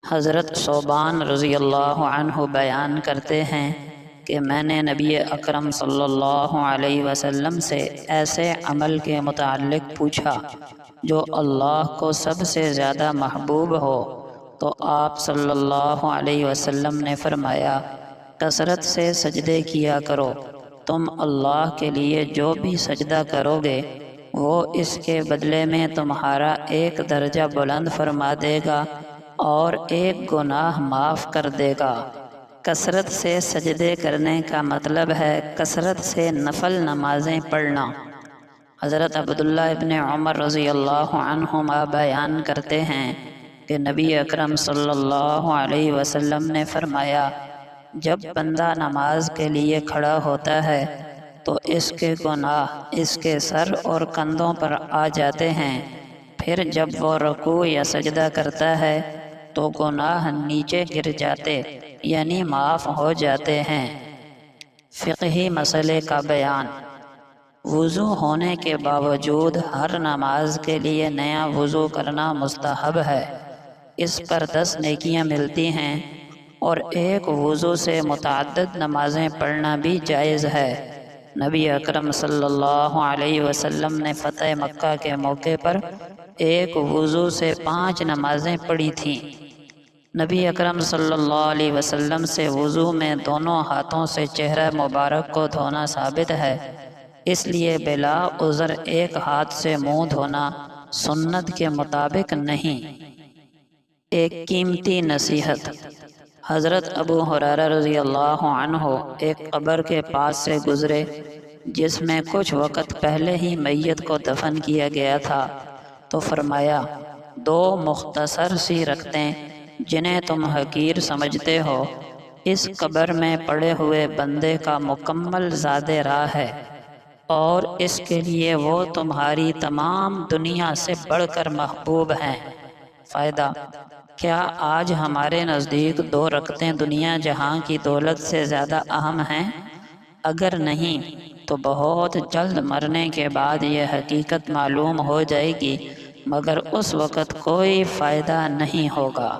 حضرت ثوبان رضی اللہ عنہ بیان کرتے ہیں کہ میں نے نبی اکرم صلی اللہ علیہ وسلم سے ایسے عمل کے متعلق پوچھا جو اللہ کو سب سے زیادہ محبوب ہو، تو آپ صلی اللہ علیہ وسلم نے فرمایا، کثرت سے سجدے کیا کرو، تم اللہ کے لیے جو بھی سجدہ کرو گے وہ اس کے بدلے میں تمہارا ایک درجہ بلند فرما دے گا اور ایک گناہ معاف کر دے گا۔ کثرت سے سجدے کرنے کا مطلب ہے کثرت سے نفل نمازیں پڑھنا۔ حضرت عبداللہ ابن عمر رضی اللہ عنہما بیان کرتے ہیں کہ نبی اکرم صلی اللہ علیہ وسلم نے فرمایا، جب بندہ نماز کے لیے کھڑا ہوتا ہے تو اس کے گناہ اس کے سر اور کندھوں پر آ جاتے ہیں، پھر جب وہ رکوع یا سجدہ کرتا ہے تو گناہ نیچے گر جاتے یعنی معاف ہو جاتے ہیں۔ فقہی مسئلے کا بیان۔ وضو ہونے کے باوجود ہر نماز کے لیے نیا وضو کرنا مستحب ہے۔ اس پر 10 نیکیاں ملتی ہیں اور ایک وضو سے متعدد نمازیں پڑھنا بھی جائز ہے۔ نبی اکرم صلی اللہ علیہ وسلم نے فتح مکہ کے موقع پر ایک وضو سے 5 نمازیں پڑھی تھیں۔ نبی اکرم صلی اللہ علیہ وسلم سے وضو میں دونوں ہاتھوں سے چہرہ مبارک کو دھونا ثابت ہے، اس لیے بلا عذر ایک ہاتھ سے منہ دھونا سنت کے مطابق نہیں۔ ایک قیمتی نصیحت۔ حضرت ابو ہریرہ رضی اللہ عنہ ایک قبر کے پاس سے گزرے جس میں کچھ وقت پہلے ہی میت کو دفن کیا گیا تھا، تو فرمایا، 2 مختصر سی رکعتیں جنہیں تم حقیر سمجھتے ہو، اس قبر میں پڑے ہوئے بندے کا مکمل زاد راہ ہے اور اس کے لیے وہ تمہاری تمام دنیا سے بڑھ کر محبوب ہیں۔ فائدہ: کیا آج ہمارے نزدیک 2 رکعتیں دنیا جہاں کی دولت سے زیادہ اہم ہیں؟ اگر نہیں تو بہت جلد مرنے کے بعد یہ حقیقت معلوم ہو جائے گی، مگر اس وقت کوئی فائدہ نہیں ہوگا۔